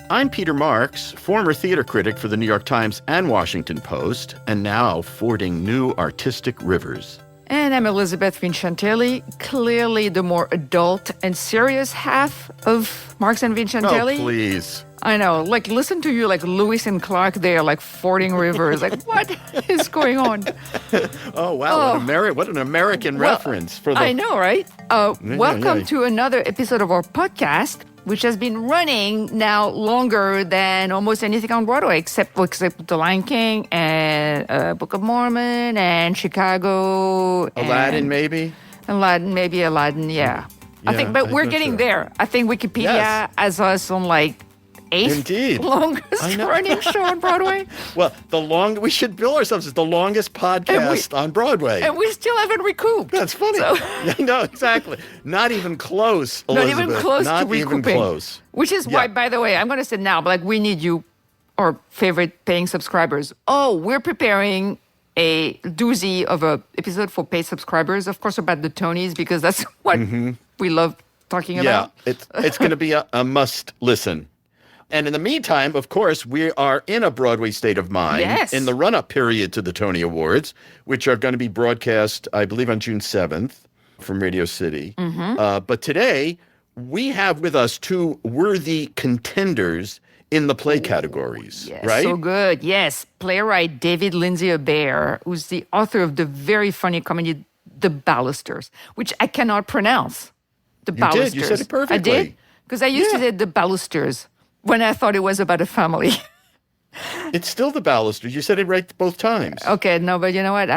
I'm Peter Marks, former theater critic for the New York Times and Washington Post, and now fording new artistic rivers. And I'm Elisabeth Vincentelli, clearly the more adult and serious half of Marks and Vincentelli. Oh, please. I know, like, listen to you like Lewis and Clark there, like fording rivers. Like, what is going on? Oh, wow, what an American reference. For the... I know, right? Welcome to another episode of our podcast, which has been running now longer than almost anything on Broadway, except The Lion King and Book of Mormon and Chicago. Aladdin, maybe? Aladdin, yeah. I think, but we're getting there. I think Wikipedia has us on like eighth longest running show on Broadway. Well, we should bill ourselves as the longest podcast on Broadway. And we still haven't recouped. That's funny. So. No, exactly. Not even close, Elisabeth. Not even close Not to recouping. Even close. Which is why, by the way, I'm going to say now, but like we need you, our favorite paying subscribers. Oh, we're preparing a doozy of a episode for paid subscribers, of course, about the Tonys, because that's what we love talking about. Yeah, it's going to be a must listen. And in the meantime, of course, we are in a Broadway state of mind in the run-up period to the Tony Awards, which are going to be broadcast, I believe, on June 7th from Radio City. But today, we have with us two worthy contenders in the play categories, right? So good. Yes. Playwright David Lindsay-Abaire, who's the author of the very funny comedy The Balusters, which I cannot pronounce. The Balusters. You said it perfectly. I did? Because I used to say The Balusters when I thought it was about a family. It's still The Balusters. You said it right both times. Okay, no, but you know what?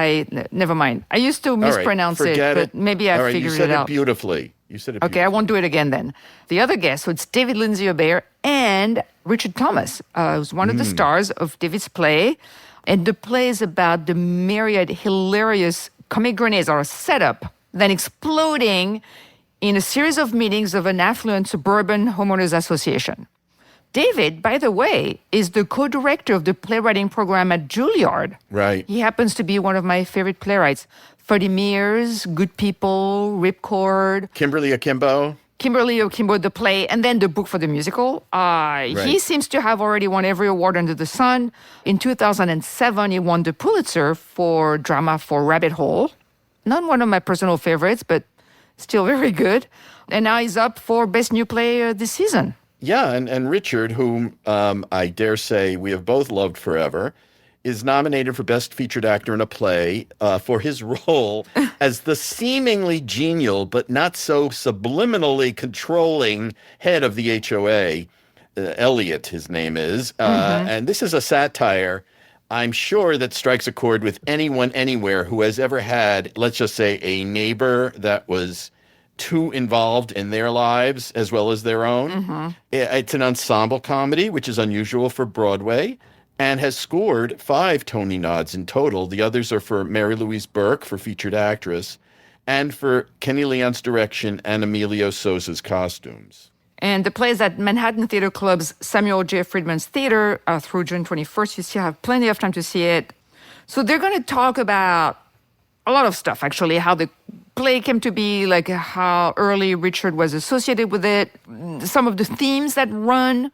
Never mind. I used to mispronounce it, but maybe I figured it out. You said it beautifully. Okay, I won't do it again then. The other guest, so it's David Lindsay-Abaire and Richard Thomas, who's one of the stars of David's play. And the play is about the myriad hilarious comic grenades are set up, then exploding in a series of meetings of an affluent suburban homeowners association. David, by the way, is the co-director of the playwriting program at Juilliard. Right. He happens to be one of my favorite playwrights. 30 Mears, Good People, Ripcord. Kimberly Akimbo, the play, and then the book for the musical. He seems to have already won every award under the sun. In 2007, he won the Pulitzer for drama for Rabbit Hole. Not one of my personal favorites, but still very good. And now he's up for Best New Play this season. Yeah, and Richard, whom I dare say we have both loved forever, is nominated for Best Featured Actor in a Play for his role as the seemingly genial but not so subliminally controlling head of the HOA. Elliot, his name is. And this is a satire, I'm sure, that strikes a chord with anyone anywhere who has ever had, let's just say, a neighbor that was too involved in their lives as well as their own. It's an ensemble comedy, which is unusual for Broadway, and has scored 5 Tony nods in total. The others are for Mary Louise Burke for featured actress and for Kenny Leon's direction and Emilio Sousa's costumes. And the play is at Manhattan Theater Club's Samuel J. Friedman's Theater through June 21st. You still have plenty of time to see it. So they're going to talk about a lot of stuff, actually, how the play came to be, like how early Richard was associated with it, some of the themes that run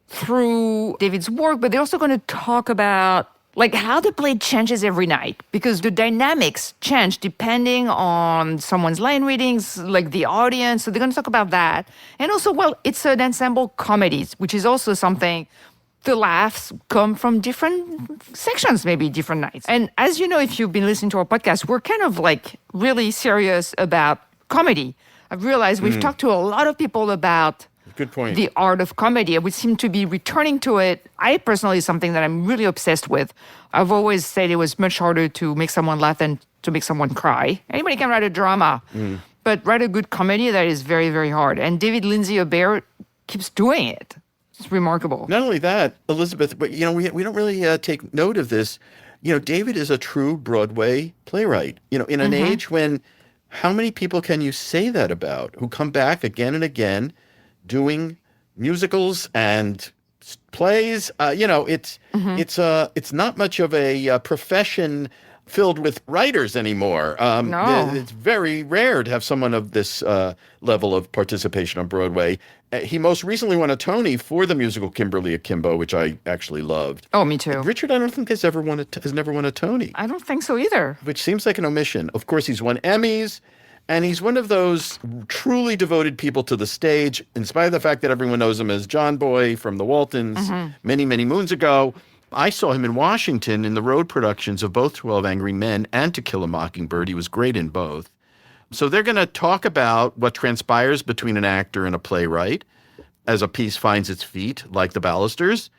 through David's work, but they're also going to talk about like how the play changes every night, because the dynamics change depending on someone's line readings, like the audience. So they're going to talk about that. And also, well, it's an ensemble comedy, which is also something. The laughs come from different sections, maybe different nights. And as you know, if you've been listening to our podcast, we're kind of like really serious about comedy. I've realized we've talked to a lot of people about Good point. The art of comedy. We seem to be returning to it. I personally, something that I'm really obsessed with. I've always said it was much harder to make someone laugh than to make someone cry. Anybody can write a drama, but write a good comedy, that is very, very hard. And David Lindsay-Abaire keeps doing it. It's remarkable. Not only that, Elisabeth, but we don't really take note of this. David is a true Broadway playwright. In an age when, how many people can you say that about, who come back again and again doing musicals and plays? It's not much of a profession filled with writers anymore. No. It's very rare to have someone of this level of participation on Broadway. He most recently won a Tony for the musical Kimberly Akimbo, which I actually loved. Oh, me too. Richard, I don't think has never won a Tony, I don't think so either. which seems like an omission. Of course, he's won Emmys, and he's one of those truly devoted people to the stage, in spite of the fact that everyone knows him as John Boy from the Waltons many, many moons ago. I saw him in Washington in the road productions of both 12 Angry Men and To Kill a Mockingbird. He was great in both. So they're going to talk about what transpires between an actor and a playwright as a piece finds its feet, like the Balusters.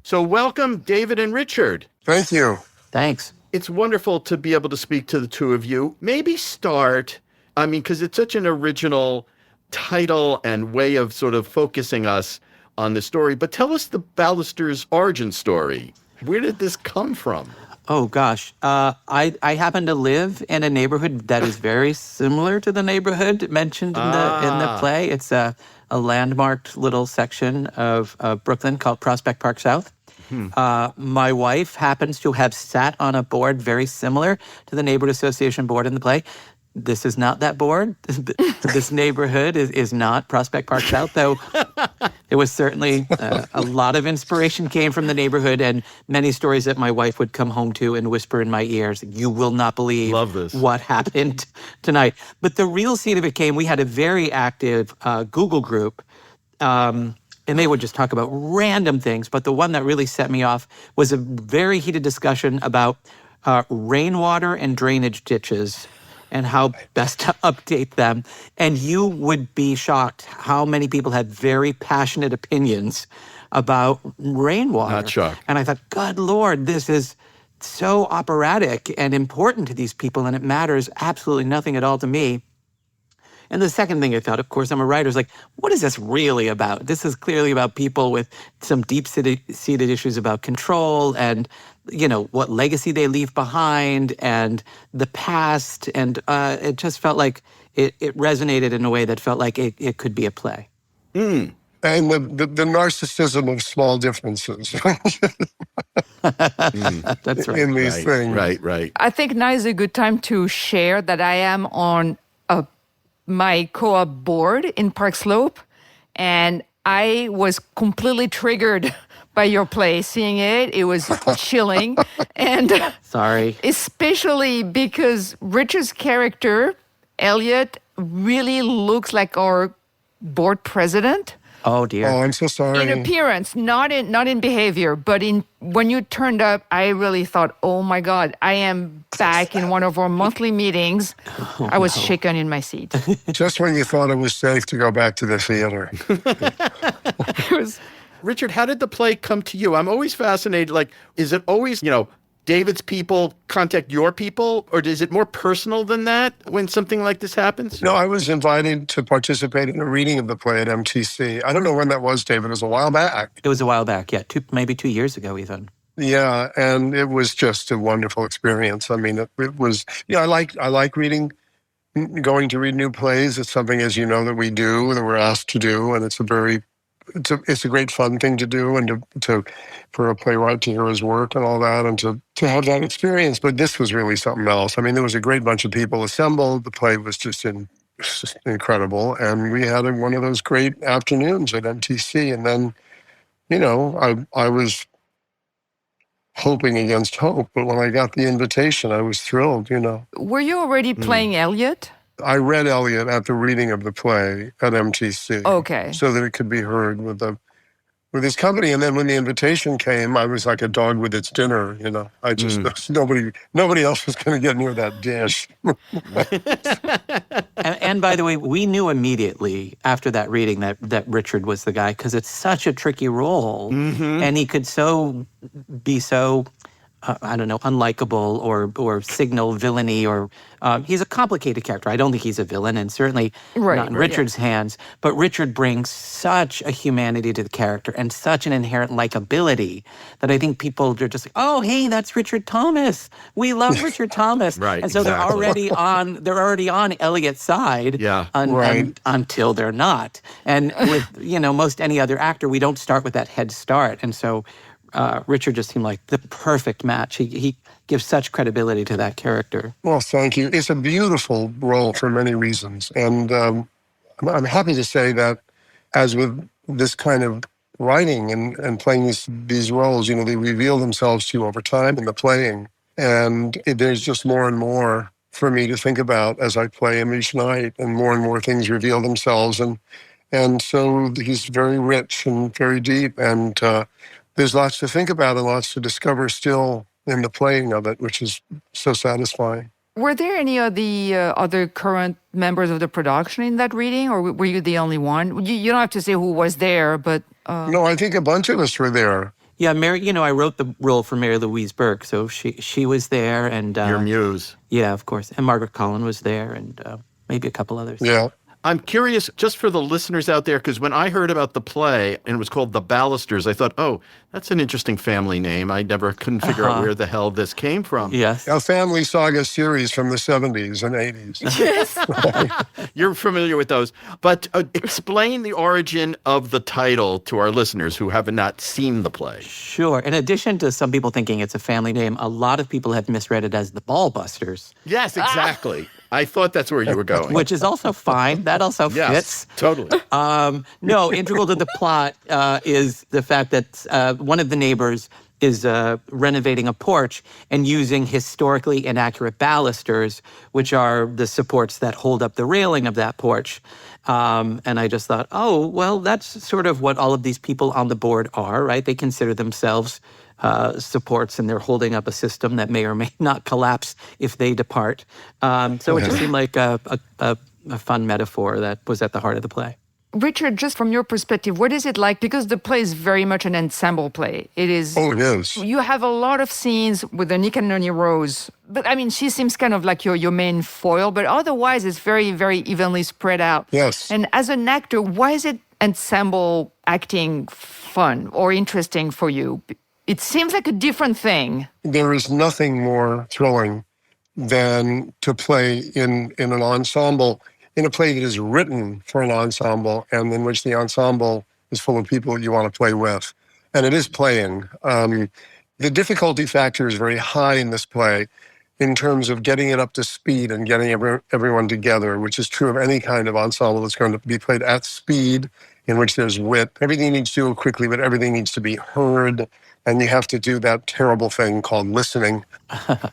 So welcome, David and Richard. Thank you. Thanks. It's wonderful to be able to speak to the two of you. Maybe start, because it's such an original title and way of sort of focusing us on the story. But tell us the Balusters' origin story. Where did this come from? Oh, gosh. I happen to live in a neighborhood that is very similar to the neighborhood mentioned in the play. It's a landmarked little section of Brooklyn called Prospect Park South. My wife happens to have sat on a board very similar to the Neighborhood Association board in the play. This is not that board. This neighborhood is not Prospect Park South, though there was certainly a lot of inspiration came from the neighborhood and many stories that my wife would come home to and whisper in my ears, you will not believe what happened tonight. But the real seed of it came, we had a very active Google group, and they would just talk about random things. But the one that really set me off was a very heated discussion about rainwater and drainage ditches and how best to update them. And you would be shocked how many people had very passionate opinions about rainwater. Not shocked. And I thought, good Lord, this is so operatic and important to these people, and it matters absolutely nothing at all to me. And the second thing I thought, of course, I'm a writer, is like, what is this really about? This is clearly about people with some deep-seated issues about control and, what legacy they leave behind and the past. And it just felt like it resonated in a way that felt like it could be a play. And the narcissism of small differences. That's right. In these things. Right. I think now is a good time to share that I am on my co-op board in Park Slope, and I was completely triggered by your play. Seeing it was chilling. And sorry. Especially because Richard's character, Elliot, really looks like our board president. Oh, dear. Oh, I'm so sorry. In appearance, not in behavior, but when you turned up, I really thought, oh my God, I am back in one of our monthly meetings. I was shaken in my seat. Just when you thought it was safe to go back to the theater. Richard, how did the play come to you? I'm always fascinated. Like, is it always, David's people contact your people, or is it more personal than that when something like this happens? No, I was invited to participate in a reading of the play at MTC. I don't know when that was, David. It was a while back. It was a while back, yeah. Maybe 2 years ago, even. Yeah, and it was just a wonderful experience. I mean, it was, I like reading, going to read new plays. It's something, as you know, that we do, that we're asked to do, and it's a great fun thing to do, and to for a playwright to hear his work and all that, and to have that experience. But this was really something else. I mean, there was a great bunch of people assembled. The play was just incredible, and we had one of those great afternoons at MTC. And then, I was hoping against hope, but when I got the invitation, I was thrilled. Were you already playing Elliot? I read Elliot at the reading of the play at MTC. Okay. So that it could be heard with his company. And then when the invitation came, I was like a dog with its dinner, I just, nobody else was going to get near that dish. and by the way, we knew immediately after that reading that Richard was the guy, because it's such a tricky role. And he could be so unlikable or signal villainy, or he's a complicated character. I don't think he's a villain, and certainly not in Richard's hands. But Richard brings such a humanity to the character and such an inherent likability that I think people are just like, oh, hey, that's Richard Thomas. We love Richard Thomas. Right, and so exactly. they're already on Elliot's side until they're not. And with most any other actor, we don't start with that head start. And so Richard just seemed like the perfect match. He gives such credibility to that character. Well, thank you. It's a beautiful role for many reasons. And I'm happy to say that as with this kind of writing and playing these roles, they reveal themselves to you over time in the playing. And there's just more and more for me to think about as I play him each night, and more things reveal themselves. And so he's very rich and very deep. And there's lots to think about and lots to discover still in the playing of it, which is so satisfying. Were there any of the other current members of the production in that reading, or were you the only one? You don't have to say who was there, but... No, I think a bunch of us were there. Yeah, Mary, I wrote the role for Mary Louise Burke, so she was there. And Your muse. Yeah, of course. And Margaret Collin was there, and maybe a couple others. Yeah. I'm curious, just for the listeners out there, because when I heard about the play and it was called The Balusters, I thought, oh, that's an interesting family name. I never couldn't figure out where the hell this came from. Yes. A family saga series from the 70s and 80s. Yes. You're familiar with those. But explain the origin of the title to our listeners who have not seen the play. Sure. In addition to some people thinking it's a family name, a lot of people have misread it as the Ballbusters. Yes, exactly. I thought that's where you were going. Which is also fine. That also yes, fits. Totally. No, integral to the plot is the fact that one of the neighbors is renovating a porch and using historically inaccurate balusters, which are the supports that hold up the railing of that porch. And I just thought, oh, well, that's sort of what all of these people on the board are, right? They consider themselves supports, and they're holding up a system that may or may not collapse if they depart. So it just seemed like a fun metaphor that was at the heart of the play. Richard, just from your perspective, what is it like? Because the play is very much an ensemble play. It is. Oh, it is. You have a lot of scenes with the Nick and Noni Rose. But I mean, she seems kind of like your main foil, but otherwise it's very, very evenly spread out. Yes. And as an actor, why is it ensemble acting fun or interesting for you? It seems like a different thing. There is nothing more thrilling than to play in an ensemble, in a play that is written for an ensemble and in which the ensemble is full of people you want to play with. And it is playing. The difficulty factor is very high in this play in terms of getting it up to speed and getting everyone together, which is true of any kind of ensemble that's going to be played at speed, in which there's wit. Everything needs to go quickly, but everything needs to be heard. And you have to do that terrible thing called listening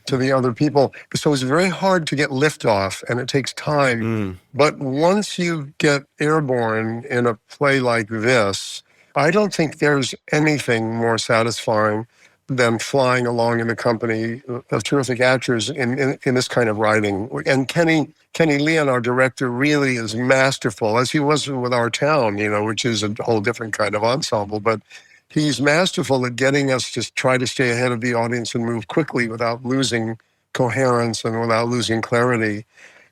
to the other people. So it's very hard to get liftoff, and it takes time. But once you get airborne in a play like this, I don't think there's anything more satisfying than flying along in the company of terrific actors in this kind of writing. And Kenny Leon, our director, really is masterful, as he was with Our Town, which is a whole different kind of ensemble. But he's masterful at getting us to try to stay ahead of the audience and move quickly without losing coherence and without losing clarity.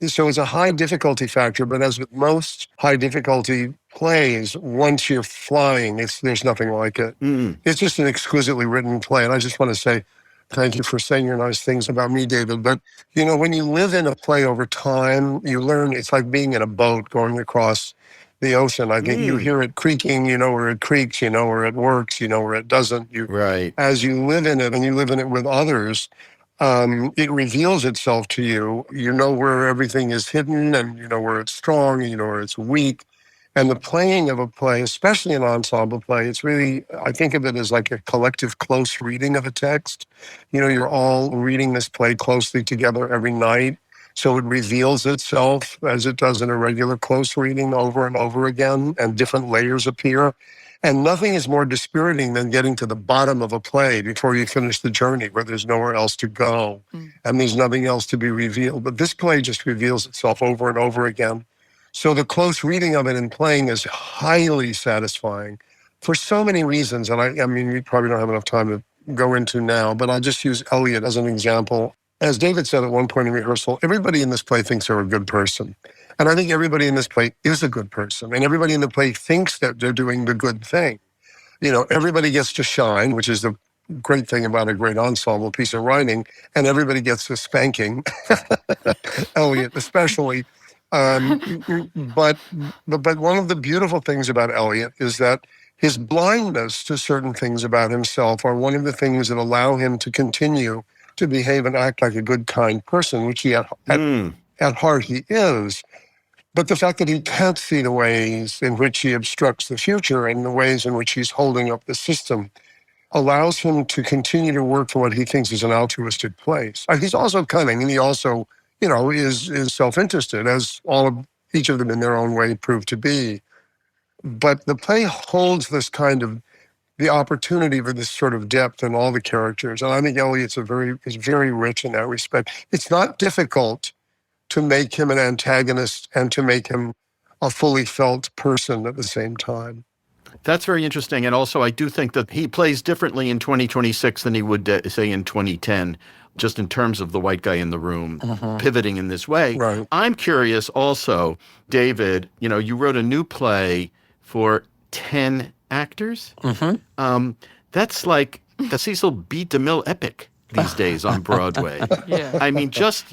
So it's a high difficulty factor, but as with most high difficulty plays, once you're flying, there's nothing like it. It's just an exquisitely written play. And I just want to say thank you for saying your nice things about me, David. But, when you live in a play over time, you learn it's like being in a boat going across the ocean. I think you hear it creaking, where it creaks, where it works, where it doesn't. Right. As you live in it and you live in it with others, it reveals itself to you. You know where everything is hidden, and you know where it's strong, and you know where it's weak. And the playing of a play, especially an ensemble play, it's really, I think of it as like a collective close reading of a text. You're all reading this play closely together every night. So it reveals itself as it does in a regular close reading over and over again, and different layers appear. And nothing is more dispiriting than getting to the bottom of a play before you finish the journey, where there's nowhere else to go and there's nothing else to be revealed. But this play just reveals itself over and over again. So the close reading of it and playing is highly satisfying for so many reasons. And I mean, we probably don't have enough time to go into now, but I'll just use Elliot as an example. As David said at one point in rehearsal, everybody in this play thinks they're a good person. And I think everybody in this play is a good person. And everybody in the play thinks that they're doing the good thing. Everybody gets to shine, which is the great thing about a great ensemble piece of writing. And everybody gets a spanking, Elliot especially. But one of the beautiful things about Elliot is that his blindness to certain things about himself are one of the things that allow him to continue to behave and act like a good, kind person, which he at heart he is. But the fact that he can't see the ways in which he obstructs the future and the ways in which he's holding up the system allows him to continue to work for what he thinks is an altruistic place. And he's also cunning, and he also, is self-interested, as each of them in their own way prove to be. But the play holds this kind of the opportunity for this sort of depth in all the characters. And I think Elliot's is very rich in that respect. It's not difficult to make him an antagonist and to make him a fully felt person at the same time. That's very interesting. And also, I do think that he plays differently in 2026 than he would, say, in 2010, just in terms of the white guy in the room pivoting in this way. Right. I'm curious also, David, you wrote a new play for 10 actors. That's like the Cecil B. DeMille epic these days on Broadway. Yeah. I mean, just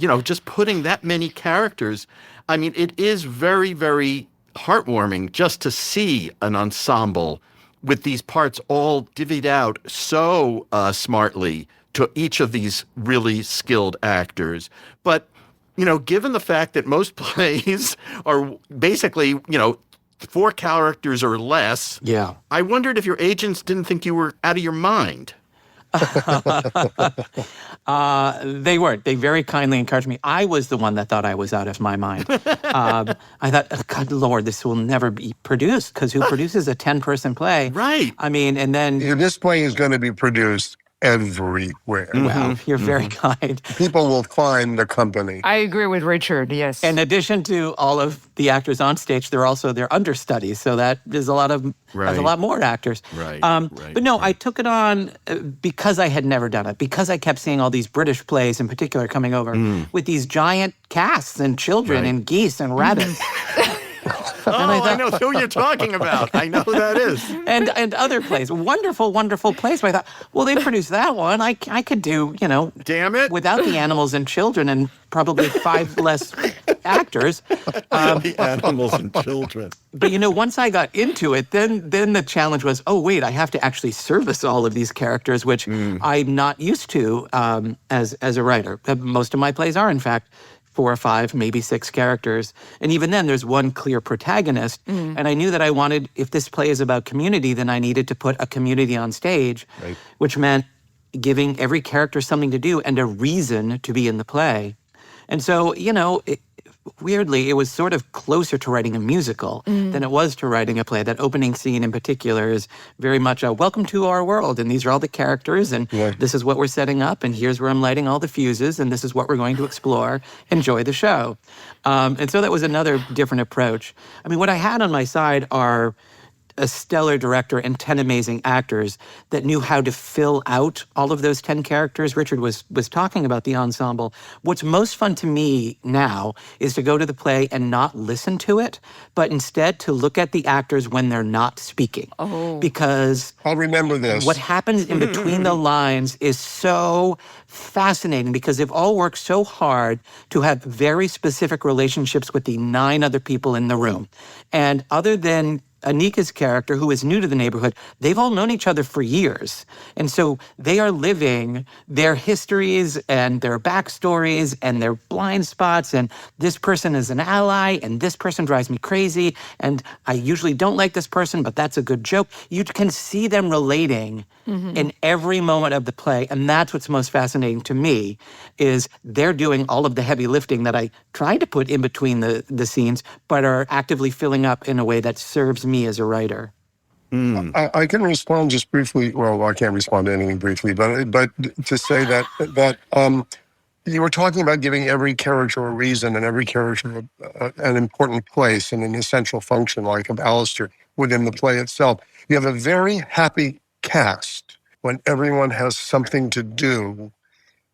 putting that many characters, I mean, it is very, very heartwarming just to see an ensemble with these parts all divvied out so smartly to each of these really skilled actors. But, given the fact that most plays are basically, 4 characters or less, Yeah. I wondered if your agents didn't think you were out of your mind. They weren't. They very kindly encouraged me. I was the one that thought I was out of my mind. I thought, oh, God, Lord, this will never be produced, because who produces a 10-person play? Right. I mean, and then, This play is going to be produced everywhere. wow, you're very kind. People will find the company. I agree with Richard, yes. In addition to all of the actors on stage, they're also their understudies. So that is a lot more actors. Right, But no, I took it on because I had never done it, because I kept seeing all these British plays in particular coming over with these giant casts and children and geese and rabbits. I know who you're talking about. I know who that is. and other plays, wonderful, wonderful plays. But I thought, well, they produced that one. I could do, Damn it. without the animals and children and probably 5 less actors. The animals and children. But once I got into it, then the challenge was, oh wait, I have to actually service all of these characters, which I'm not used to as a writer. Most of my plays are, in fact, 4 or 5, maybe 6 characters. And even then, there's one clear protagonist. And I knew that I wanted, if this play is about community, then I needed to put a community on stage, which meant giving every character something to do and a reason to be in the play. And so, weirdly, it was sort of closer to writing a musical than it was to writing a play. That opening scene in particular is very much a welcome to our world, and these are all the characters, and this is what we're setting up, and here's where I'm lighting all the fuses, and this is what we're going to explore. Enjoy the show. And so that was another different approach. I mean, what I had on my side are a stellar director and 10 amazing actors that knew how to fill out all of those 10 characters. Richard was talking about the ensemble. What's most fun to me now is to go to the play and not listen to it, but instead to look at the actors when they're not speaking. Oh. Because I'll remember this. what happens in between the lines is so fascinating, because they've all worked so hard to have very specific relationships with the 9 other people in the room. And other than Anika's character, who is new to the neighborhood, they've all known each other for years. And so they are living their histories and their backstories and their blind spots. And this person is an ally, and this person drives me crazy. And I usually don't like this person, but that's a good joke. You can see them relating in every moment of the play. And that's what's most fascinating to me, is they're doing all of the heavy lifting that I tried to put in between the scenes, but are actively filling up in a way that serves me as a writer. I can respond just briefly. Well, I can't respond to anything briefly, but to say that you were talking about giving every character a reason and every character an important place and an essential function, like a baluster within the play itself. You have a very happy cast when everyone has something to do,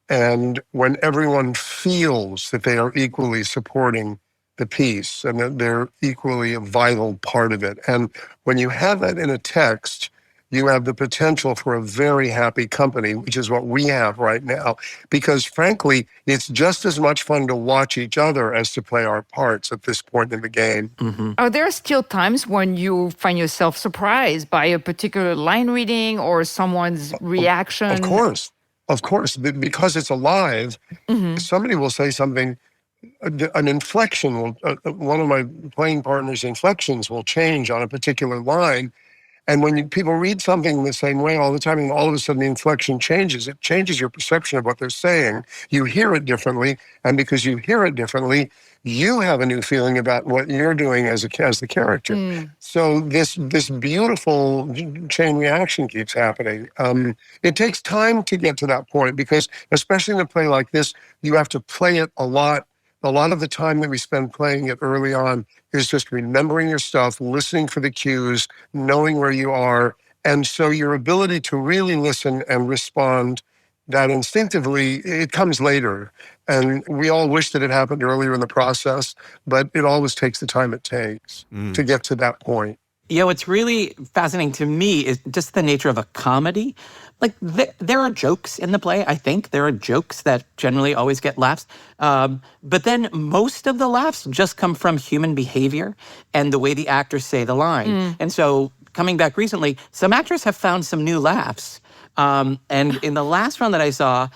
and when everyone feels that they are equally supporting the piece and that they're equally a vital part of it. And when you have that in a text, you have the potential for a very happy company, which is what we have right now. Because frankly, it's just as much fun to watch each other as to play our parts at this point in the game. Are there still times when you find yourself surprised by a particular line reading or someone's reaction? Of course. Of course, because it's alive, somebody will say something, an inflection will, one of my playing partner's inflections will change on a particular line. And when people read something the same way all the time, and all of a sudden the inflection changes, it changes your perception of what they're saying. You hear it differently, and because you hear it differently, you have a new feeling about what you're doing as the character. So this beautiful chain reaction keeps happening. It takes time to get to that point because, especially in a play like this, you have to play it a lot. A lot of the time that we spend playing it early on is just remembering your stuff, listening for the cues, knowing where you are. And so your ability to really listen and respond that instinctively, it comes later. And we all wish that it happened earlier in the process, but it always takes the time it takes to get to that point. What's really fascinating to me is just the nature of a comedy. Like, there are jokes in the play, I think. There are jokes that generally always get laughs. But then most of the laughs just come from human behavior and the way the actors say the line. And so, coming back recently, some actors have found some new laughs. And in the last round that I saw,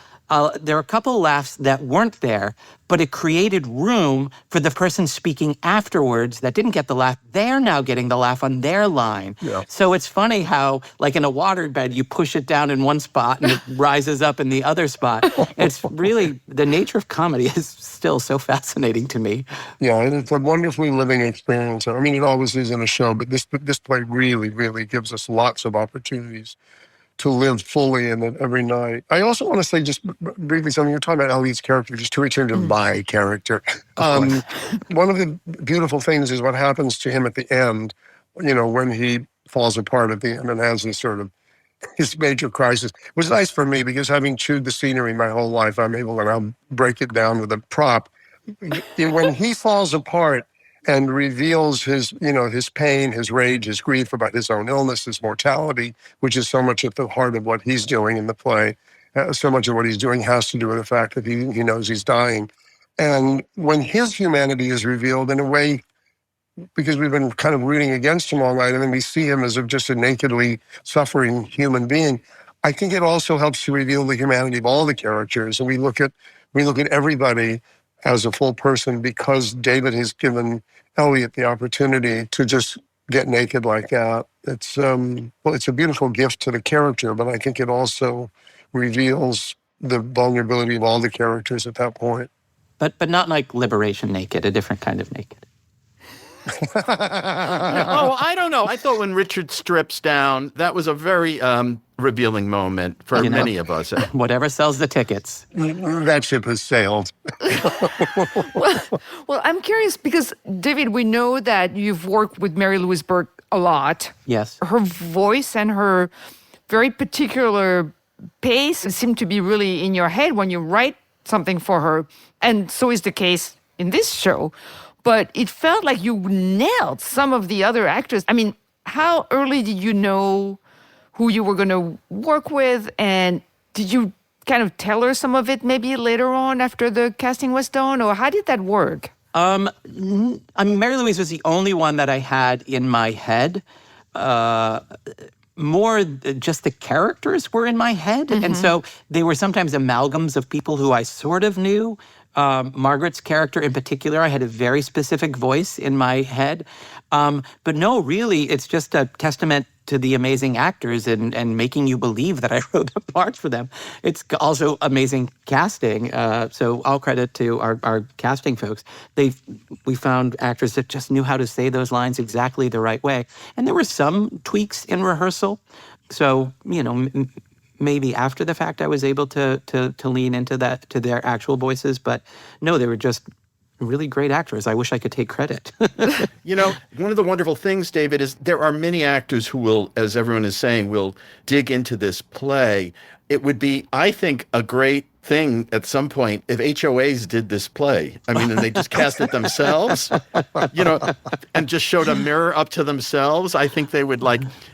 there were a couple of laughs that weren't there, but it created room for the person speaking afterwards that didn't get the laugh. They're now getting the laugh on their line. Yeah. So it's funny how, like in a waterbed, you push it down in one spot and it rises up in the other spot. It's really, the nature of comedy is still so fascinating to me. Yeah, and it's a wonderfully living experience. I mean, it always is in a show, but this play really, really gives us lots of opportunities to live fully in it every night. I also want to say just briefly something. You're talking about Elliot's character, just to return to my character. One of the beautiful things is what happens to him at the end, when he falls apart at the end and has this sort of his major crisis. It was nice for me because having chewed the scenery my whole life, I'm able to now break it down with a prop. When he falls apart and reveals his pain, his rage, his grief about his own illness, his mortality, which is so much at the heart of what he's doing in the play. So much of what he's doing has to do with the fact that he knows he's dying. And when his humanity is revealed in a way, because we've been kind of rooting against him all night, and then we see him as just a nakedly suffering human being, I think it also helps to reveal the humanity of all the characters. And we look at everybody as a full person because David has given Elliot the opportunity to just get naked like that. It's a beautiful gift to the character, but I think it also reveals the vulnerability of all the characters at that point. But not like liberation naked, a different kind of naked. I don't know. I thought when Richard strips down, that was a very revealing moment for many of us. Whatever sells the tickets. That ship has sailed. Well, I'm curious because, David, we know that you've worked with Mary Louise Burke a lot. Yes. Her voice and her very particular pace seem to be really in your head when you write something for her. And so is the case in this show. But it felt like you nailed some of the other actors. I mean, how early did you know who you were going to work with? And did you kind of tell her some of it maybe later on after the casting was done? Or how did that work? I mean, Mary Louise was the only one that I had in my head. More just the characters were in my head. And so they were sometimes amalgams of people who I sort of knew. Margaret's character in particular, I had a very specific voice in my head. But no, really, it's just a testament to the amazing actors and making you believe that I wrote the parts for them. It's also amazing casting. So all credit to our casting folks. We found actors that just knew how to say those lines exactly the right way. And there were some tweaks in rehearsal. So, maybe after the fact I was able to lean into that, to their actual voices. But no, they were just really great actors. I wish I could take credit. One of the wonderful things, David, is there are many actors who will, as everyone is saying, will dig into this play. It would be, I think, a great thing at some point if HOAs did this play. I mean, and they just cast it themselves, and just showed a mirror up to themselves. I think they would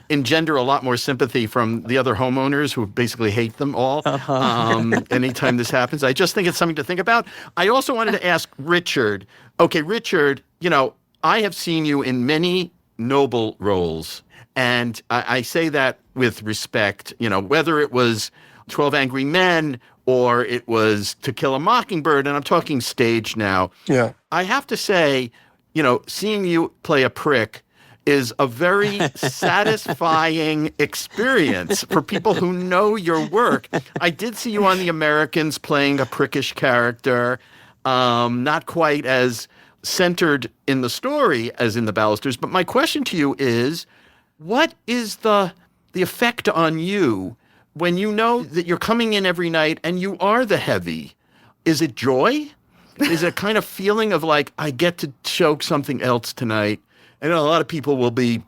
engender a lot more sympathy from the other homeowners who basically hate them all. Anytime this happens, I just think it's something to think about. I also wanted to ask Richard. Okay, Richard, I have seen you in many noble roles, and I say that with respect. Whether it was 12 Angry Men, or it was To Kill a Mockingbird, and I'm talking stage now. Yeah. I have to say, seeing you play a prick is a very satisfying experience for people who know your work. I did see you on The Americans playing a prickish character, not quite as centered in the story as in the Balusters. But my question to you is, what is the effect on you when you know that you're coming in every night and you are the heavy? Is it joy? Is it a kind of feeling of like, I get to show something else tonight? I know a lot of people will be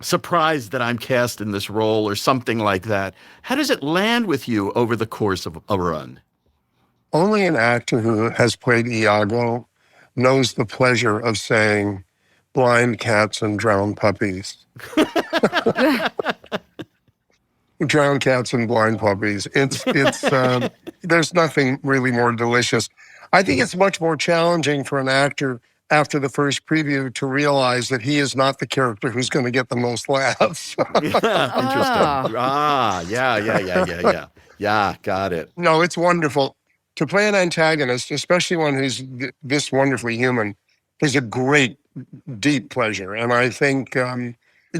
surprised that I'm cast in this role or something like that. How does it land with you over the course of a run? Only an actor who has played Iago knows the pleasure of saying blind cats and drowned puppies. Drowned cats and blind puppies. It's there's nothing really more delicious. I think it's much more challenging for an actor after the first preview to realize that he is not the character who's going to get the most laughs. Interesting. Yeah, got it. No, it's wonderful. To play an antagonist, especially one who's this wonderfully human, is a great, deep pleasure. And I think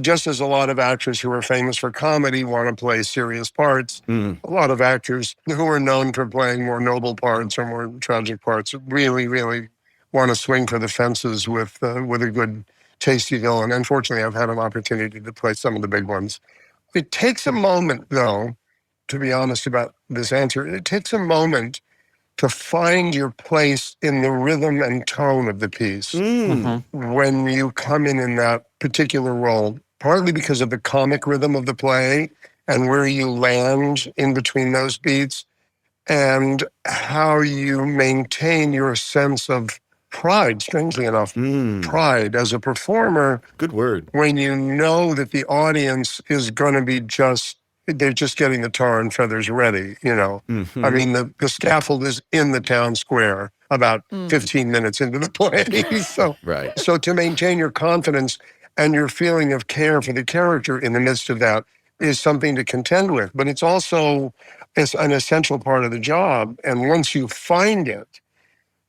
just as a lot of actors who are famous for comedy want to play serious parts, a lot of actors who are known for playing more noble parts or more tragic parts really, really want to swing for the fences with a good, tasty villain. Unfortunately, I've had an opportunity to play some of the big ones. It takes a moment, though, to be honest about this answer, it takes a moment to find your place in the rhythm and tone of the piece when you come in that particular role, partly because of the comic rhythm of the play and where you land in between those beats, and how you maintain your sense of pride, strangely enough, pride as a performer. Good word. When you know that the audience is going to be they're just getting the tar and feathers ready, I mean, the scaffold is in the town square about 15 minutes into the play. So to maintain your confidence and your feeling of care for the character in the midst of that is something to contend with. But it's also an essential part of the job. And once you find it,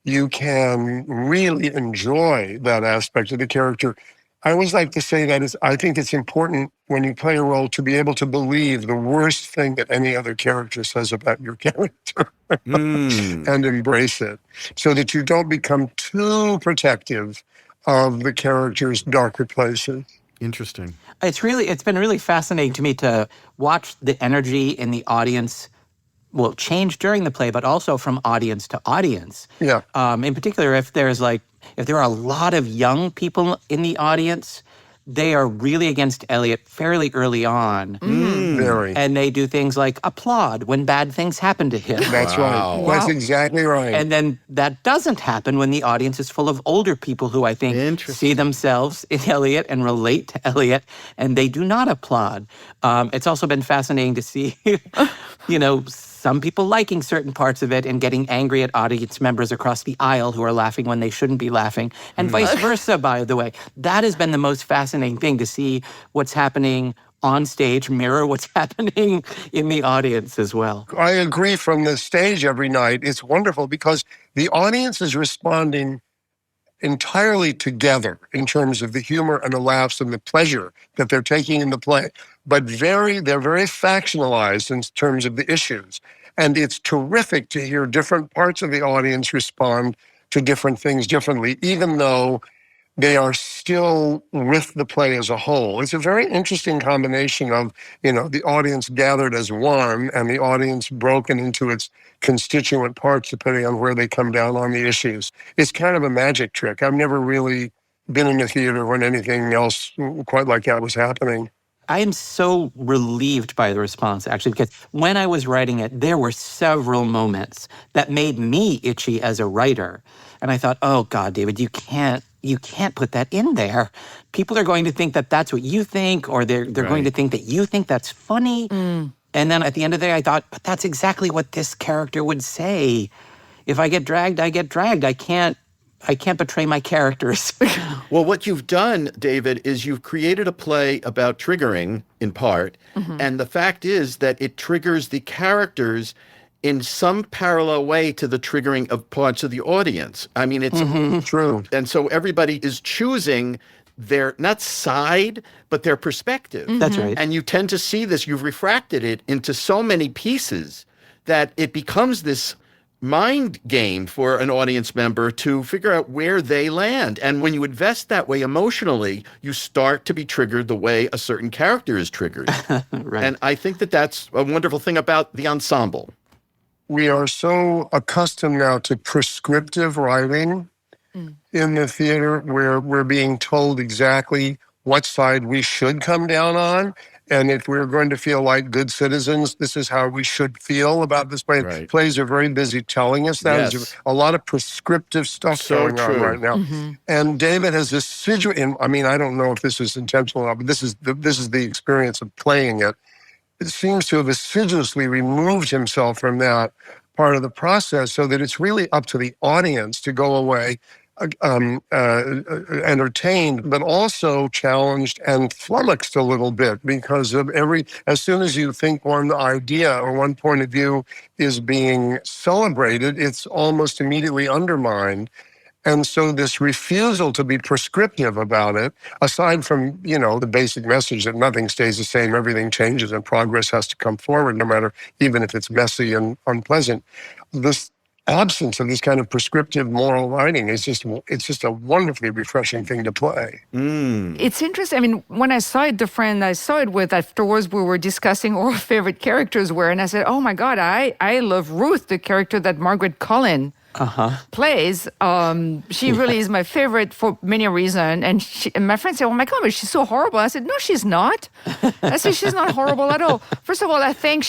you can really enjoy that aspect of the character. I always like to say that I think it's important when you play a role to be able to believe the worst thing that any other character says about your character and embrace it so that you don't become too protective of the character's darker places. Interesting. It's been really fascinating to me to watch the energy in the audience change during the play, but also from audience to audience. Yeah. In particular, if there are a lot of young people in the audience, they are really against Elliot fairly early on. Very. And they do things like applaud when bad things happen to him. That's right. That's exactly right. And then that doesn't happen when the audience is full of older people who I think see themselves in Elliot and relate to Elliot, and they do not applaud. It's also been fascinating to see, some people liking certain parts of it and getting angry at audience members across the aisle who are laughing when they shouldn't be laughing, and vice versa, by the way. That has been the most fascinating thing, to see what's happening on stage mirror what's happening in the audience as well. I agree. From the stage every night, it's wonderful because the audience is responding entirely together in terms of the humor and the laughs and the pleasure that they're taking in the play, but they're very factionalized in terms of the issues. And it's terrific to hear different parts of the audience respond to different things differently, even though they are still with the play as a whole. It's a very interesting combination of, the audience gathered as one and the audience broken into its constituent parts depending on where they come down on the issues. It's kind of a magic trick. I've never really been in a theater when anything else quite like that was happening. I am so relieved by the response, actually, because when I was writing it, there were several moments that made me itchy as a writer. And I thought, oh, God, David, you can't put that in there. People are going to think that that's what you think, or they're going to think that you think that's funny. And then at the end of the day, I thought, but that's exactly what this character would say. If I get dragged, I get dragged. I can't I can't betray my characters. Well, what you've done, David, is you've created a play about triggering, in part, and the fact is that it triggers the characters in some parallel way to the triggering of parts of the audience. I mean, it's True. and so everybody is choosing their, not side, but their perspective. That's right. And you tend to see this, you've refracted it into so many pieces that it becomes this mind game for an audience member to figure out where they land. And when you invest that way emotionally, you start to be triggered the way a certain character is triggered. Right. And I think that that's a wonderful thing about the ensemble. We are so accustomed now to prescriptive writing in the theater where we're being told exactly what side we should come down on. And if we're going to feel like good citizens, this is how we should feel about this play. Right. Plays are very busy telling us that. Yes. There's a lot of prescriptive stuff So going true. on right now. And David has I mean, I don't know if this is intentional or not, but this is the experience of playing it. It seems to have assiduously removed himself from that part of the process so that it's really up to the audience to go away entertained, but also challenged and flummoxed a little bit because of as soon as you think one idea or one point of view is being celebrated, it's almost immediately undermined. And so this refusal to be prescriptive about it, aside from, the basic message that nothing stays the same, everything changes and progress has to come forward, no matter, even if it's messy and unpleasant. This absence of this kind of prescriptive moral writing it's just a wonderfully refreshing thing to play. It's interesting. I mean, when I saw it, the friend I saw it with, afterwards we were discussing what our favorite characters were. And I said, oh my God, I love Ruth, the character that Margaret Cullen plays. She really is my favorite for many reasons. And my friend said, oh my God, but she's so horrible. I said, no, she's not. I said, she's not horrible at all. First of all, I think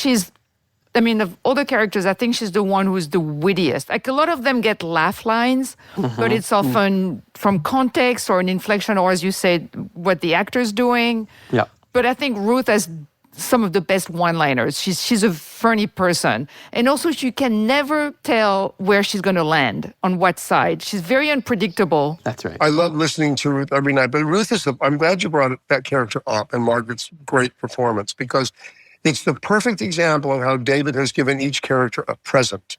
of all the characters, I think she's the one who's the wittiest. Like, a lot of them get laugh lines, but it's often from context or an inflection, or as you said, what the actor's doing. Yeah. But I think Ruth has some of the best one-liners. She's a funny person. And also, you can never tell where she's going to land, on what side. She's very unpredictable. That's right. I love listening to Ruth every night, but Ruth I'm glad you brought that character up and Margaret's great performance, because it's the perfect example of how David has given each character a present.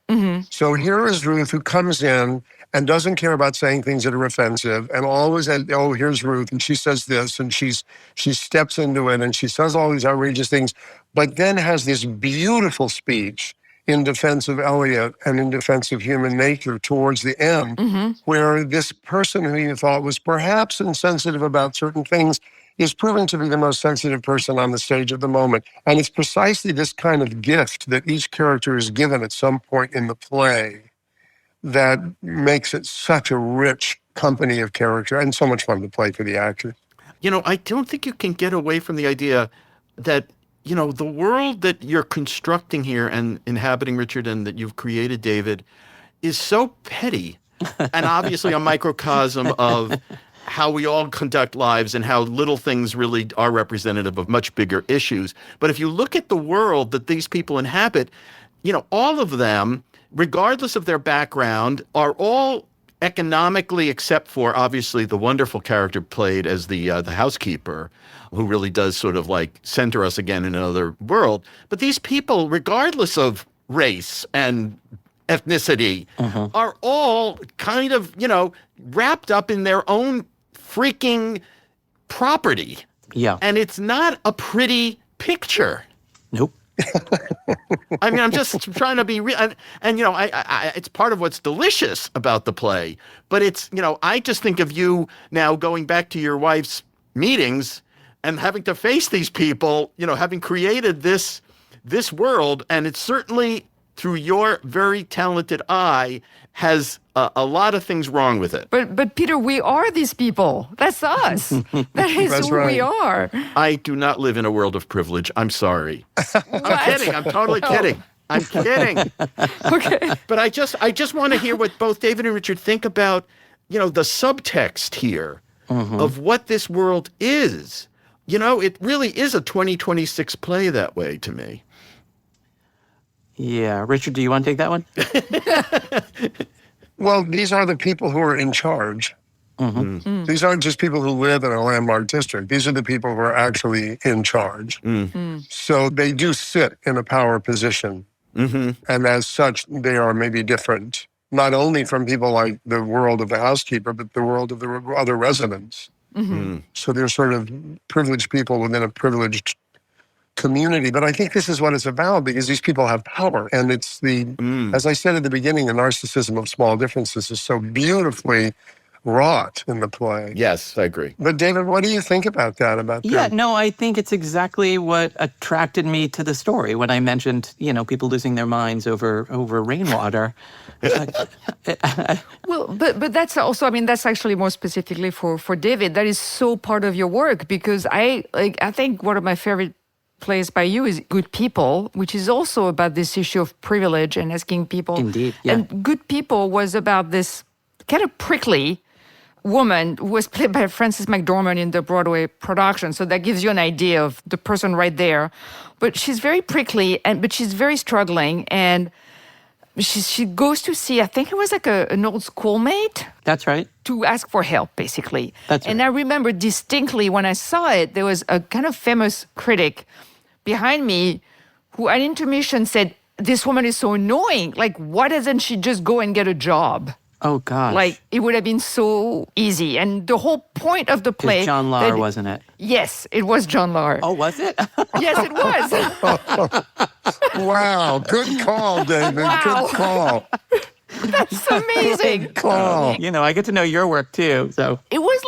So here is Ruth, who comes in and doesn't care about saying things that are offensive, and always, here's Ruth, and she says this, and she steps into it, and she says all these outrageous things, but then has this beautiful speech in defense of Elliot and in defense of human nature towards the end, where this person who you thought was perhaps insensitive about certain things is proven to be the most sensitive person on the stage at the moment. And it's precisely this kind of gift that each character is given at some point in the play that makes it such a rich company of character and so much fun to play for the actors. I don't think you can get away from the idea that, the world that you're constructing here and inhabiting, Richard, and that you've created, David, is so petty and obviously a microcosm of how we all conduct lives and how little things really are representative of much bigger issues. But if you look at the world that these people inhabit, all of them, regardless of their background, are all economically, except for obviously the wonderful character played as the housekeeper, who really does sort of like center us again in another world. But these people, regardless of race and ethnicity, are all kind of, wrapped up in their own freaking property. Yeah. And it's not a pretty picture. Nope. I mean, I'm just trying to be real. And it's part of what's delicious about the play. But it's, I just think of you now going back to your wife's meetings and having to face these people, having created this world. And it's certainly, through your very talented eye, has a lot of things wrong with it. But Peter, we are these people. That's us. That is That's who right. we are. I do not live in a world of privilege. I'm sorry. I'm kidding. I'm totally kidding. I'm kidding. Okay. But I just want to hear what both David and Richard think about, the subtext here of what this world is. It really is a 2026 play that way to me. Yeah. Richard, do you want to take that one? Well, these are the people who are in charge. These aren't just people who live in a landmark district. These are the people who are actually in charge. So they do sit in a power position. And as such, they are maybe different, not only from people like the world of the housekeeper, but the world of the other residents. So they're sort of privileged people within a privileged community. But I think this is what it's about, because these people have power. And it's as I said at the beginning, the narcissism of small differences is so beautifully wrought in the play. Yes, I agree. But David, what do you think about that? Yeah, no, I think it's exactly what attracted me to the story when I mentioned, people losing their minds over rainwater. Well, but that's also, that's actually more specifically for David. That is so part of your work, because I think one of my favorite plays by you is Good People, which is also about this issue of privilege and asking people. Indeed, yeah. And Good People was about this kind of prickly woman who was played by Frances McDormand in the Broadway production. So that gives you an idea of the person right there. But she's very prickly, but she's very struggling. And she goes to see, I think it was like an old schoolmate. That's right. To ask for help, basically. That's right. And I remember distinctly when I saw it, there was a kind of famous critic behind me who at intermission said, "This woman is so annoying. Like, why doesn't she just go and get a job?" Oh, gosh. Like, it would have been so easy. And the whole point of the play... It's John Lahr, wasn't it? Yes, it was John Lahr. Oh, was it? Yes, it was. Wow, good call, David. Wow. Good call. That's amazing. Good call. I get to know your work, too, so... It was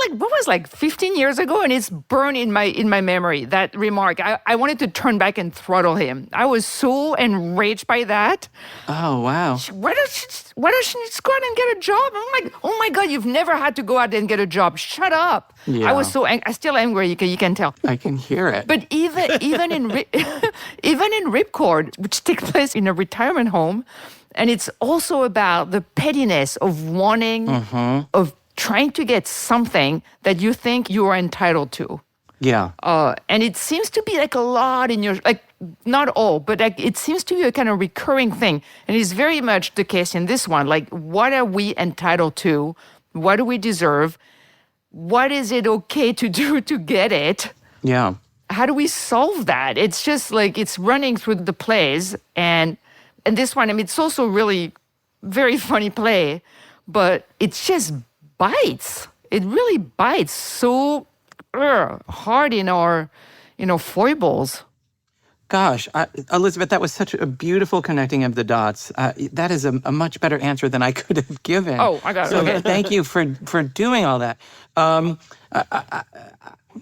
like 15 years ago, and it's burned in my memory, that remark. I wanted to turn back and throttle him. I was so enraged by that. Oh, wow. Why does she just go out and get a job? I'm like, oh my God, you've never had to go out and get a job. Shut up. Yeah. I was so angry. I still am angry, you can tell. I can hear it. But even in Ripcord, which takes place in a retirement home, and it's also about the pettiness of wanting, of trying to get something that you think you are entitled to. Yeah. And it seems to be like a lot in your, like, not all, but like it seems to be a kind of recurring thing. And it's very much the case in this one. Like, what are we entitled to? What do we deserve? What is it okay to do to get it? Yeah. How do we solve that? It's just like, it's running through the plays. And this one, it's also really very funny play, but it just bites. It really bites so hard in our, foibles. Gosh, Elisabeth, that was such a beautiful connecting of the dots. That is a much better answer than I could have given. Oh, I got it. So Okay. thank you for doing all that.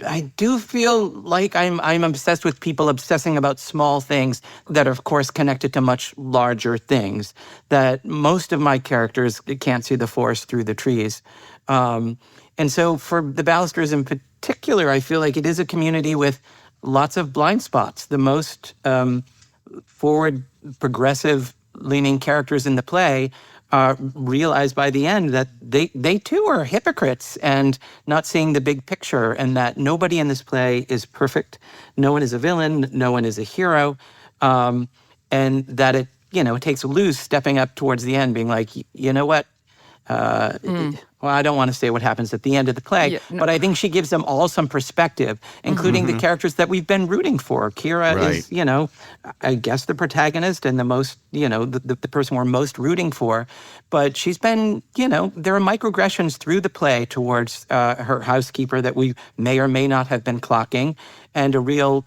I do feel like I'm obsessed with people obsessing about small things that are, of course, connected to much larger things, that most of my characters can't see the forest through the trees. And so for the Balusters in particular, I feel like it is a community with lots of blind spots. The most forward, progressive-leaning characters in the play realize by the end that they too are hypocrites and not seeing the big picture, and that nobody in this play is perfect. No one is a villain. No one is a hero. And that it takes Luz stepping up towards the end, being like, you know what? Well, I don't want to say what happens at the end of the play, but I think she gives them all some perspective, including the characters that we've been rooting for. Kira is, I guess the protagonist and the most, the person we're most rooting for. But she's been, there are microaggressions through the play towards her housekeeper that we may or may not have been clocking, and a real,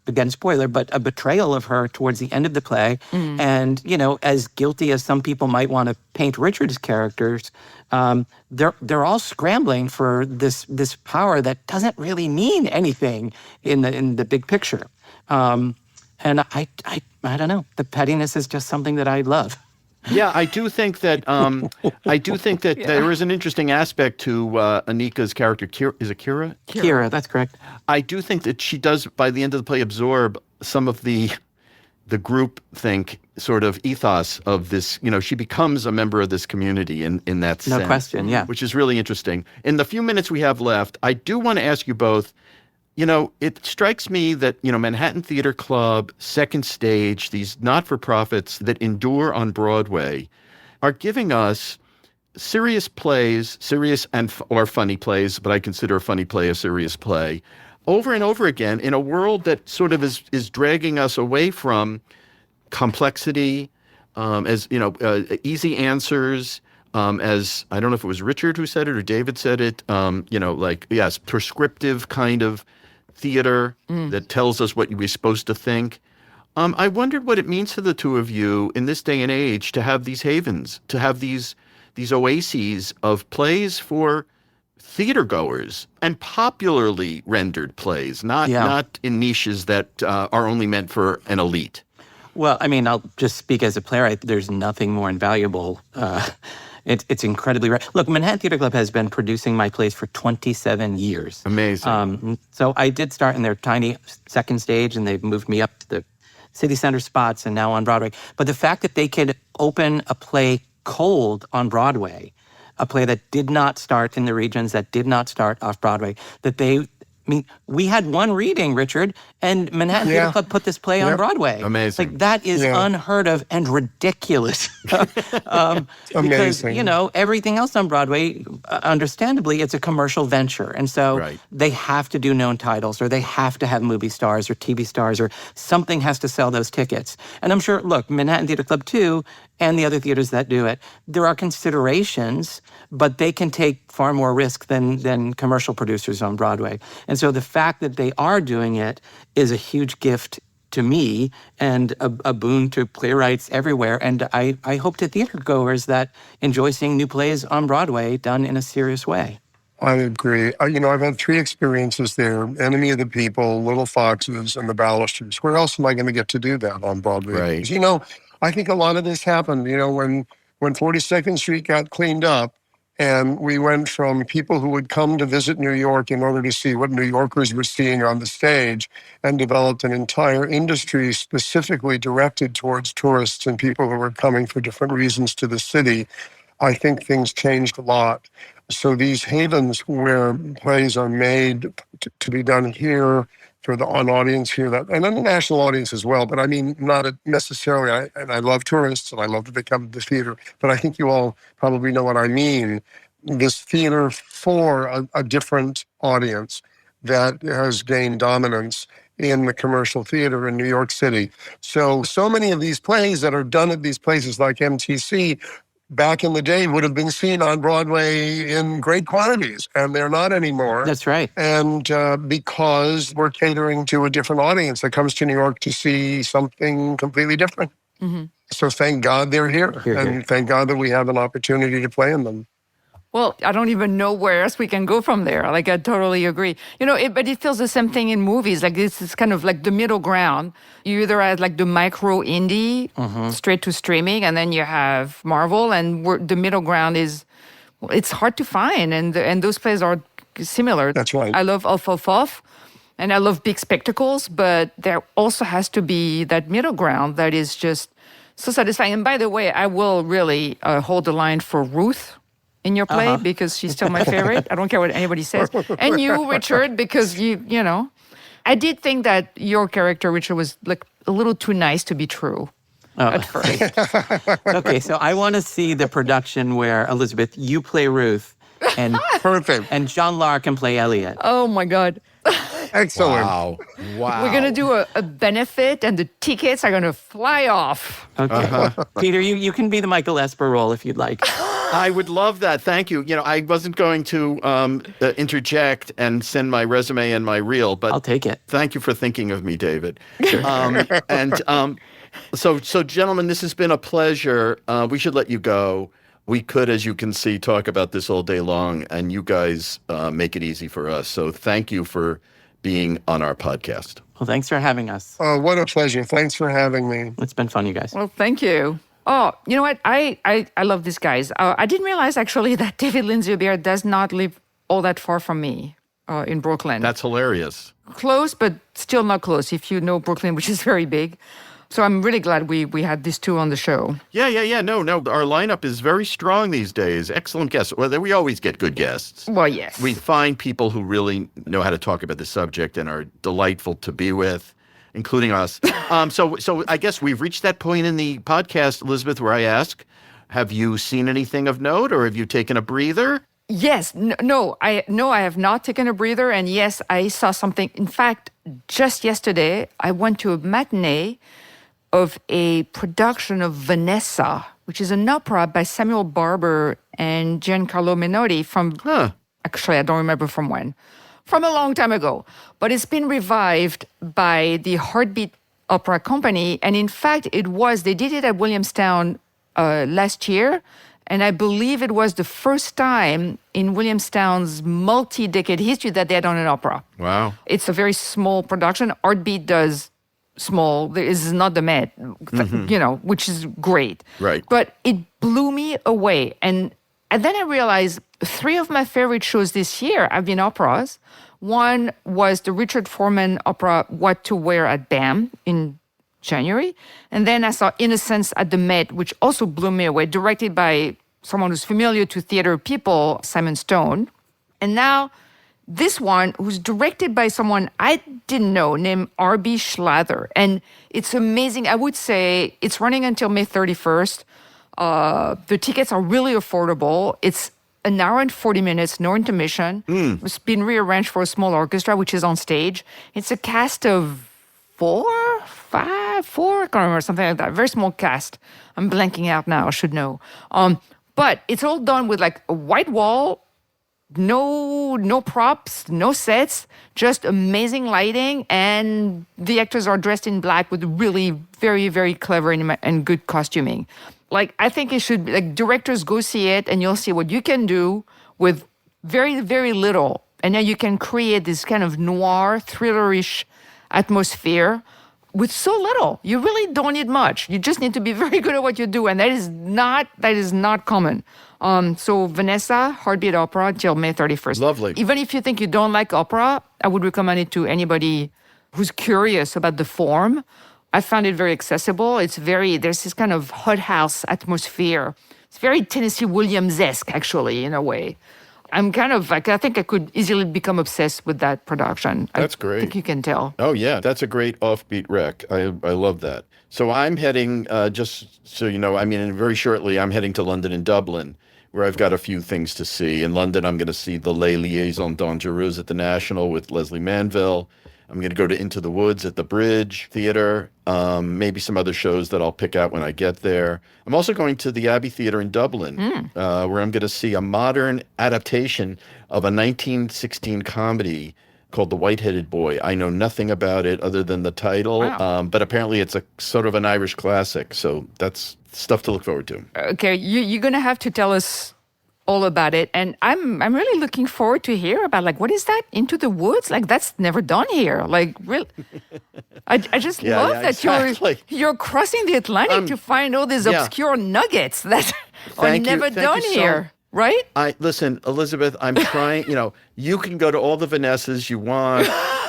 again, spoiler, but a betrayal of her towards the end of the play. And, as guilty as some people might want to paint Richard's characters, they're all scrambling for this power that doesn't really mean anything in the big picture. And I don't know. The pettiness is just something that I love. Yeah, I do think that there is an interesting aspect to Anika's character. Is it Kira? Kira, that's correct. I do think that she does, by the end of the play, absorb some of the group think sort of ethos of this. She becomes a member of this community in that sense. No question, yeah. Which is really interesting. In the few minutes we have left, I do want to ask you both, it strikes me that, Manhattan Theater Club, Second Stage, these not-for-profits that endure on Broadway are giving us serious plays, serious or funny plays, but I consider a funny play a serious play, over and over again in a world that sort of is dragging us away from complexity, as easy answers, as I don't know if it was Richard who said it or David said it, yes, prescriptive kind of theater that tells us what we're supposed to think. I wondered what it means to the two of you in this day and age to have these havens, to have these oases of plays for theater goers and popularly rendered plays, not in niches that are only meant for an elite. Well, I mean, I'll just speak as a playwright. There's nothing more invaluable. It's incredibly rare. Look, Manhattan Theater Club has been producing my plays for 27 years. Amazing. So I did start in their tiny second stage, and they've moved me up to the city center spots and now on Broadway. But the fact that they could open a play cold on Broadway, a play that did not start in the regions, that did not start off Broadway, we had one reading, Richard, and Manhattan Theater Club put this play on Broadway. Amazing. Like, that is unheard of and ridiculous. Because, everything else on Broadway, understandably, it's a commercial venture. And so they have to do known titles, or they have to have movie stars or TV stars, or something has to sell those tickets. And I'm sure, look, Manhattan Theater Club, too, and the other theaters that do it, there are considerations, but they can take far more risk than commercial producers on Broadway. And so the fact that they are doing it is a huge gift to me and a boon to playwrights everywhere. And I hope to theater goers that enjoy seeing new plays on Broadway done in a serious way. I agree. I've had 3 experiences there: Enemy of the People, Little Foxes, and the Balusters. Where else am I going to get to do that on Broadway? Right. I think a lot of this happened, when 42nd Street got cleaned up, and we went from people who would come to visit New York in order to see what New Yorkers were seeing on the stage, and developed an entire industry specifically directed towards tourists and people who were coming for different reasons to the city. I think things changed a lot. So these havens where plays are made to be done here for an audience here, and a national audience as well, but I mean, not necessarily. I love tourists, and I love that they come to the theater, but I think you all probably know what I mean. This theater for a different audience that has gained dominance in the commercial theater in New York City. So many of these plays that are done at these places like MTC back in the day would have been seen on Broadway in great quantities, and they're not anymore. That's right. And because we're catering to a different audience that comes to New York to see something completely different. Mm-hmm. So thank God they're here. And thank God that we have an opportunity to play in them. Well, I don't even know where else we can go from there. Like, I totally agree. But it feels the same thing in movies. Like, this is kind of like the middle ground. You either have like the micro indie, straight to streaming, and then you have Marvel, and the middle ground it's hard to find. And those plays are similar. That's right. I love Off, and I love big spectacles, but there also has to be that middle ground that is just so satisfying. And by the way, I will really hold the line for Ruth in your play, because she's still my favorite. I don't care what anybody says. And you, Richard, because you know. I did think that your character, Richard, was like a little too nice to be true at first. Okay, so I want to see the production where, Elisabeth, you play Ruth, and Perfect. and Jean-Larc can play Elliot. Oh, my God. Excellent. Wow. We're going to do a benefit, and the tickets are going to fly off. Okay. Peter, you can be the Michael Esper role if you'd like. I would love that. Thank you. I wasn't going to interject and send my resume and my reel, but I'll take it. Thank you for thinking of me, David. So, gentlemen, this has been a pleasure. We should let you go. We could, as you can see, talk about this all day long, and you guys make it easy for us. So thank you for being on our podcast. Well, thanks for having us. Oh, what a pleasure. Thanks for having me. It's been fun, you guys. Well, thank you. Oh, you know what? I love these guys. I didn't realize, actually, that David Lindsay-Abaire does not live all that far from me in Brooklyn. That's hilarious. Close, but still not close, if you know Brooklyn, which is very big. So I'm really glad we had these two on the show. Yeah. No. Our lineup is very strong these days. Excellent guests. Well, we always get good guests. Well, yes. We find people who really know how to talk about the subject and are delightful to be with, including us. So I guess we've reached that point in the podcast, Elisabeth, where I ask, Have you seen anything of note, or have you taken a breather? Yes, I have not taken a breather, and yes, I saw something. In fact, just yesterday, I went to a matinee of a production of Vanessa, which is an opera by Samuel Barber and Giancarlo Menotti from, actually, I don't remember from when, from a long time ago. But it's been revived by the Heartbeat Opera Company. And in fact, they did it at Williamstown last year. And I believe it was the first time in Williamstown's multi-decade history that they had done an opera. Wow. It's a very small production. Heartbeat does small. This is not the Met, which is great. Right. But it blew me away. And then I realized 3 of my favorite shows this year have been operas. One was the Richard Foreman opera, What to Wear at BAM in January. And then I saw Innocence at the Met, which also blew me away, directed by someone who's familiar to theater people, Simon Stone. And now this one, who's directed by someone I didn't know, named R.B. Schlather. And it's amazing. I would say it's running until May 31st. The tickets are really affordable. It's an hour and 40 minutes, no intermission. It's been rearranged for a small orchestra, which is on stage. It's a cast of 4, I can't remember, something like that. Very small cast. I'm blanking out now, I should know. But it's all done with like a white wall, no props, no sets, just amazing lighting, and the actors are dressed in black with really very, very clever and good costuming. Like, I think it should be, like, directors go see it, and you'll see what you can do with very, very little. And then you can create this kind of noir, thrillerish atmosphere with so little. You really don't need much. You just need to be very good at what you do, and that is not common. So Vanessa, Heartbeat Opera, till May 31st. Lovely. Even if you think you don't like opera, I would recommend it to anybody who's curious about the form. I found it very accessible. There's this kind of hot house atmosphere. It's very Tennessee Williams-esque, actually, in a way. I'm kind of like, I think I could easily become obsessed with that production. That's great. I think you can tell. Oh, yeah. That's a great offbeat rec. I love that. So I'm heading, just so you know, very shortly, I'm heading to London and Dublin, where I've got a few things to see. In London, I'm going to see the Les Liaisons Dangereuses at the National with Leslie Manville. I'm going to go to Into the Woods at the Bridge Theatre, maybe some other shows that I'll pick out when I get there. I'm also going to the Abbey Theatre in Dublin, where I'm going to see a modern adaptation of a 1916 comedy called The White-Headed Boy. I know nothing about it other than the title, but apparently it's a sort of an Irish classic, so that's stuff to look forward to. Okay, you're going to have to tell us all about it, and I'm really looking forward to hear about, like, what is that, Into the Woods? Like, that's never done here. Like, really, I just love that exactly. you're crossing the Atlantic to find all these obscure nuggets that are never done here, right? Listen, Elisabeth, I'm trying. You can go to all the Vanessas you want.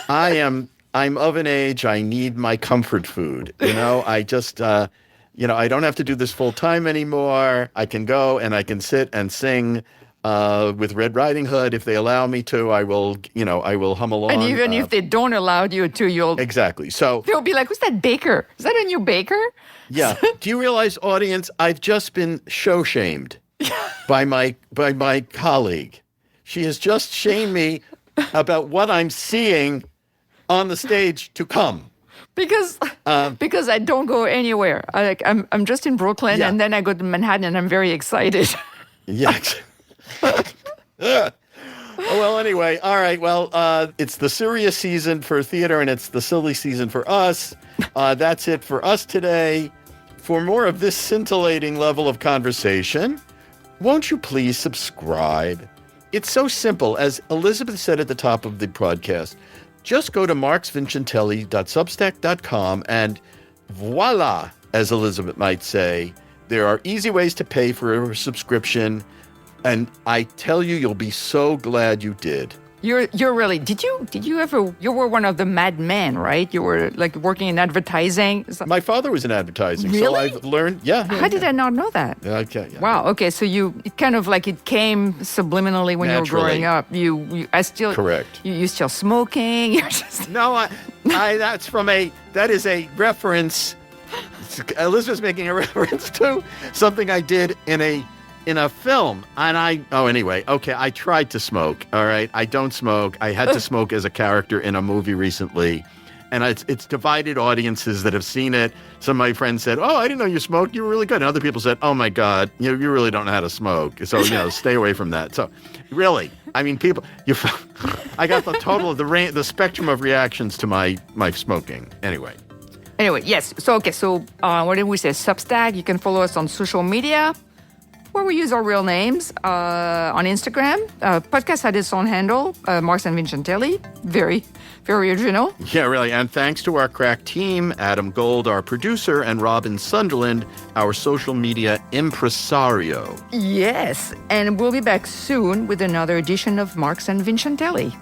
I'm of an age. I need my comfort food. I just. I don't have to do this full time anymore. I can go and I can sit and sing with Red Riding Hood if they allow me to. I will hum along. And even if they don't allow you to, you'll exactly. So they'll be like, "Who's that baker? Is that a new baker?" Yeah. Do you realize, audience? I've just been show shamed by my colleague. She has just shamed me about what I'm seeing on the stage to come. Because I don't go anywhere. I'm just in Brooklyn, and then I go to Manhattan, and I'm very excited. Yes. Well, anyway, all right. Well, it's the serious season for theater, and it's the silly season for us. That's it for us today. For more of this scintillating level of conversation, won't you please subscribe? It's so simple. As Elisabeth said at the top of the podcast, just go to marksvincentelli.substack.com and voila, as Elisabeth might say, there are easy ways to pay for a subscription. And I tell you, you'll be so glad you did. You're really, did you ever, you were one of the Mad Men, right? You were like working in advertising. My father was in advertising. Really? So I've learned, How did I not know that? Okay. Yeah. Wow. Okay. So it kind of like it came subliminally when Naturally. you were growing up. Correct. You're still smoking. You're just. No, that is a reference Elisabeth's making a reference to something I did in a film. And anyway, okay, I tried to smoke, all right? I don't smoke. I had to smoke as a character in a movie recently. And it's divided audiences that have seen it. Some of my friends said, "Oh, I didn't know you smoked. You were really good." And other people said, "Oh my God, you really don't know how to smoke. So stay away from that." So, really, I mean, I got the total of the spectrum of reactions to my smoking. Anyway, yes. So what did we say? Substack. You can follow us on social media, where we use our real names. On Instagram, podcast had its own handle, Marks and Vincentelli. Very, very original. Yeah, really. And thanks to our crack team, Adam Gold, our producer, and Robin Sunderland, our social media impresario. Yes, and we'll be back soon with another edition of Marks and Vincentelli.